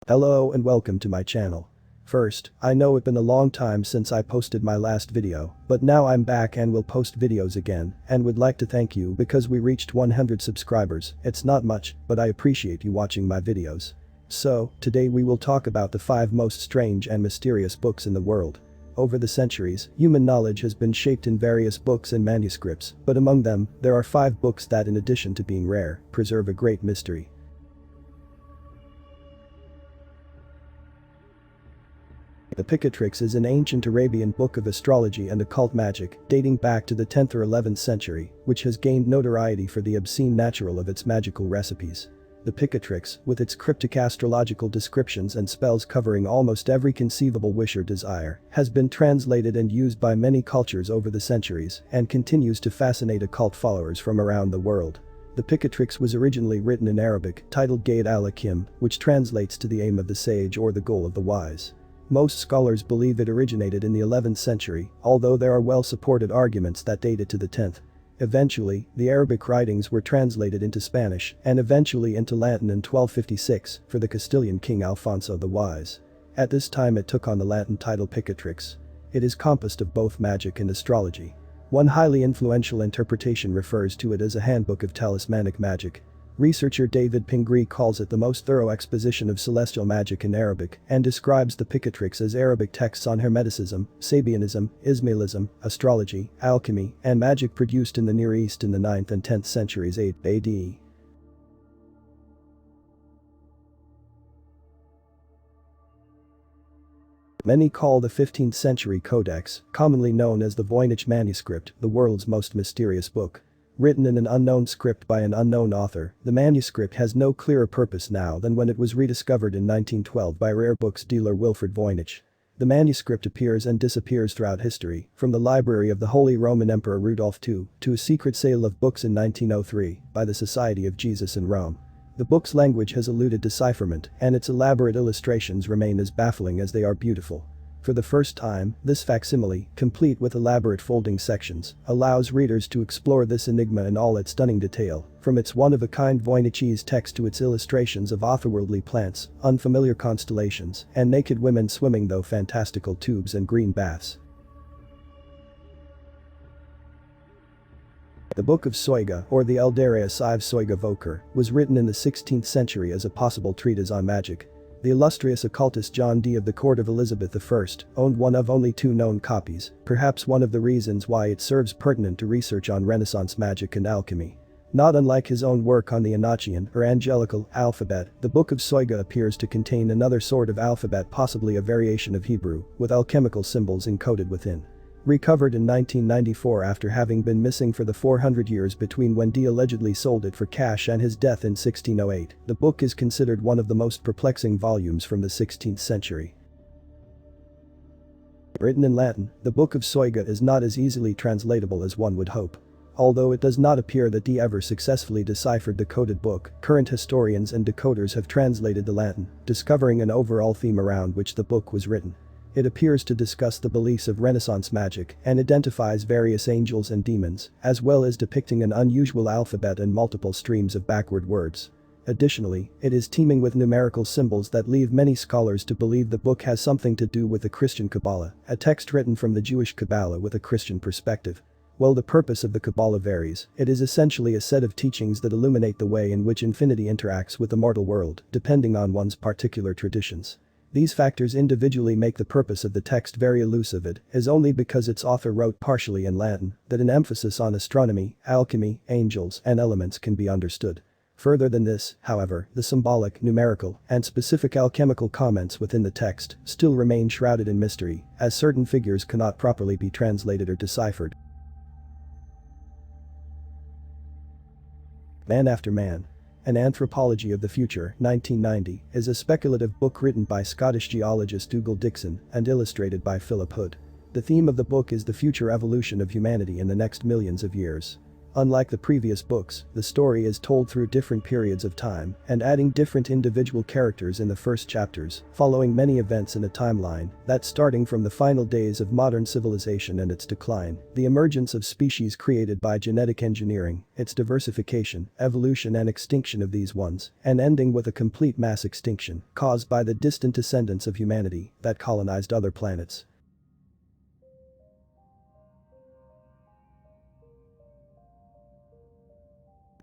Hello and welcome to my channel. First, I know it's been a long time since I posted my last video, but now I'm back and will post videos again and would like to thank you because we reached 100 subscribers. It's not much, but I appreciate you watching my videos. So, today we will talk about the 5 most strange and mysterious books in the world. Over the centuries, human knowledge has been shaped in various books and manuscripts, but among them, there are 5 books that, in addition to being rare, preserve a great mystery. The Picatrix is an ancient Arabian book of astrology and occult magic, dating back to the 10th or 11th century, which has gained notoriety for the obscene natural of its magical recipes. The Picatrix, with its cryptic astrological descriptions and spells covering almost every conceivable wish or desire, has been translated and used by many cultures over the centuries and continues to fascinate occult followers from around the world. The Picatrix was originally written in Arabic, titled Gayat al-Hakim, which translates to the aim of the sage or the goal of the wise. Most scholars believe it originated in the 11th century, although there are well-supported arguments that date it to the 10th. Eventually, the Arabic writings were translated into Spanish and eventually into Latin in 1256 for the Castilian king Alfonso the Wise. At this time it took on the Latin title Picatrix. It is composed of both magic and astrology. One highly influential interpretation refers to it as a handbook of talismanic magic. Researcher David Pingree calls it the most thorough exposition of celestial magic in Arabic and describes the Picatrix as Arabic texts on Hermeticism, Sabianism, Ismailism, astrology, alchemy, and magic produced in the Near East in the 9th and 10th centuries AD. Many call the 15th century Codex, commonly known as the Voynich manuscript, the world's most mysterious book. Written in an unknown script by an unknown author, the manuscript has no clearer purpose now than when it was rediscovered in 1912 by rare books dealer Wilfrid Voynich. The manuscript appears and disappears throughout history, from the library of the Holy Roman Emperor Rudolph II to a secret sale of books in 1903 by the Society of Jesus in Rome. The book's language has eluded decipherment, and its elaborate illustrations remain as baffling as they are beautiful. For the first time, this facsimile, complete with elaborate folding sections, allows readers to explore this enigma in all its stunning detail, from its one-of-a-kind Voynichese text to its illustrations of otherworldly plants, unfamiliar constellations, and naked women swimming through fantastical tubes and green baths. The Book of Soyga, or the Eldareus Ive Soyga Voker, was written in the 16th century as a possible treatise on magic. The illustrious occultist John Dee of the court of Elizabeth I owned one of only 2 known copies, perhaps one of the reasons why it serves pertinent to research on Renaissance magic and alchemy. Not unlike his own work on the Enochian or angelical alphabet, the Book of Soyga appears to contain another sort of alphabet, possibly a variation of Hebrew, with alchemical symbols encoded within. Recovered in 1994 after having been missing for the 400 years between when Dee allegedly sold it for cash and his death in 1608, the book is considered one of the most perplexing volumes from the 16th century. Written in Latin, the Book of Soyga is not as easily translatable as one would hope. Although it does not appear that Dee ever successfully deciphered the coded book, current historians and decoders have translated the Latin, discovering an overall theme around which the book was written. It appears to discuss the beliefs of Renaissance magic and identifies various angels and demons, as well as depicting an unusual alphabet and multiple streams of backward words. Additionally, it is teeming with numerical symbols that leave many scholars to believe the book has something to do with the Christian Kabbalah, a text written from the Jewish Kabbalah with a Christian perspective. While the purpose of the Kabbalah varies, it is essentially a set of teachings that illuminate the way in which infinity interacts with the mortal world, depending on one's particular traditions. These factors individually make the purpose of the text very elusive. It is only because its author wrote partially in Latin that an emphasis on astronomy, alchemy, angels, and elements can be understood. Further than this, however, the symbolic, numerical, and specific alchemical comments within the text still remain shrouded in mystery, as certain figures cannot properly be translated or deciphered. Man After Man. An Anthropology of the Future, 1990, is a speculative book written by Scottish geologist Dougal Dixon and illustrated by Philip Hood. The theme of the book is the future evolution of humanity in the next millions of years. Unlike the previous books, the story is told through different periods of time and adding different individual characters in the first chapters, following many events in a timeline that starting from the final days of modern civilization and its decline, the emergence of species created by genetic engineering, its diversification, evolution and extinction of these ones, and ending with a complete mass extinction caused by the distant descendants of humanity that colonized other planets.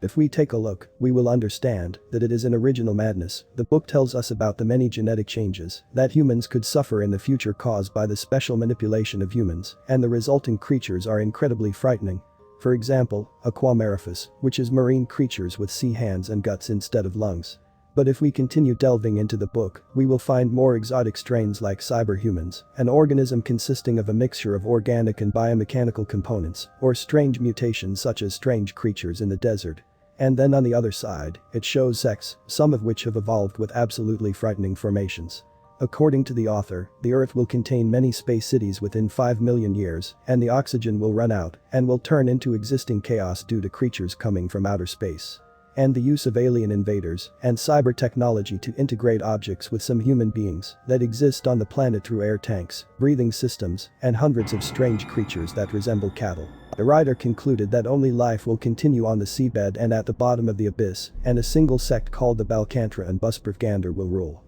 If we take a look, we will understand that it is an original madness. The book tells us about the many genetic changes that humans could suffer in the future caused by the special manipulation of humans, and the resulting creatures are incredibly frightening. For example, Aquamariphus, which is marine creatures with sea hands and guts instead of lungs. But if we continue delving into the book, we will find more exotic strains like cyberhumans, an organism consisting of a mixture of organic and biomechanical components, or strange mutations such as strange creatures in the desert. And then on the other side, it shows sex, some of which have evolved with absolutely frightening formations. According to the author, the Earth will contain many space cities within 5 million years, and the oxygen will run out and will turn into existing chaos due to creatures coming from outer space. And the use of alien invaders and cyber technology to integrate objects with some human beings that exist on the planet through air tanks, breathing systems, and hundreds of strange creatures that resemble cattle. The writer concluded that only life will continue on the seabed and at the bottom of the abyss, and a single sect called the Balkantra and Busprofgander will rule.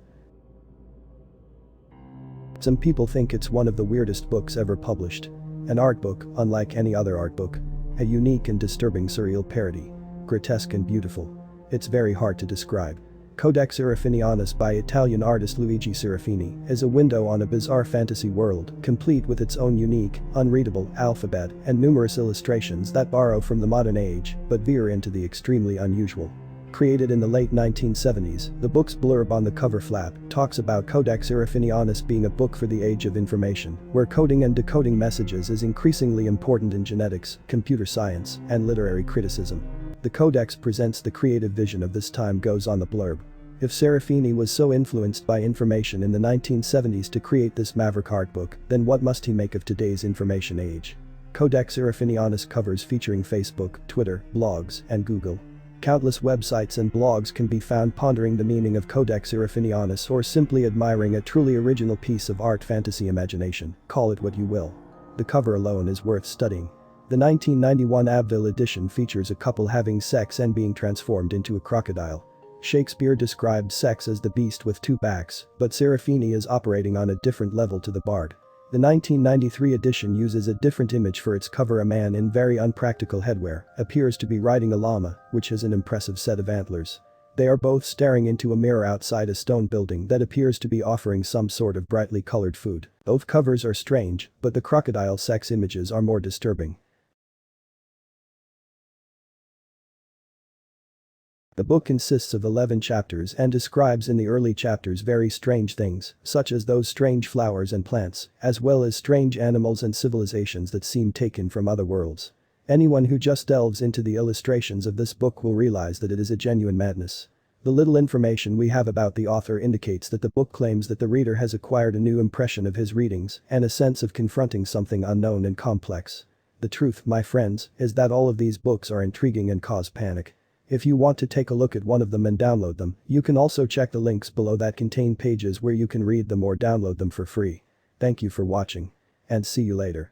Some people think it's one of the weirdest books ever published. An art book, unlike any other art book. A unique and disturbing surreal parody. Grotesque and beautiful. It's very hard to describe. Codex Serafinianus by Italian artist Luigi Serafini is a window on a bizarre fantasy world, complete with its own unique, unreadable alphabet and numerous illustrations that borrow from the modern age but veer into the extremely unusual. Created in the late 1970s, the book's blurb on the cover flap talks about Codex Serafinianus being a book for the age of information, where coding and decoding messages is increasingly important in genetics, computer science, and literary criticism. The Codex presents the creative vision of this time, goes on the blurb. If Serafini was so influenced by information in the 1970s to create this maverick art book, then what must he make of today's information age? Codex Serafinianus covers featuring Facebook, Twitter, blogs, and Google. Countless websites and blogs can be found pondering the meaning of Codex Serafinianus or simply admiring a truly original piece of art fantasy imagination, call it what you will. The cover alone is worth studying. The 1991 Abbeville edition features a couple having sex and being transformed into a crocodile. Shakespeare described sex as the beast with two backs, but Serafini is operating on a different level to the bard. The 1993 edition uses a different image for its cover. A man in very unpractical headwear appears to be riding a llama, which has an impressive set of antlers. They are both staring into a mirror outside a stone building that appears to be offering some sort of brightly colored food. Both covers are strange, but the crocodile sex images are more disturbing. The book consists of 11 chapters and describes in the early chapters very strange things, such as those strange flowers and plants, as well as strange animals and civilizations that seem taken from other worlds. Anyone who just delves into the illustrations of this book will realize that it is a genuine madness. The little information we have about the author indicates that the book claims that the reader has acquired a new impression of his readings and a sense of confronting something unknown and complex. The truth, my friends, is that all of these books are intriguing and cause panic. If you want to take a look at one of them and download them, you can also check the links below that contain pages where you can read them or download them for free. Thank you for watching. And see you later.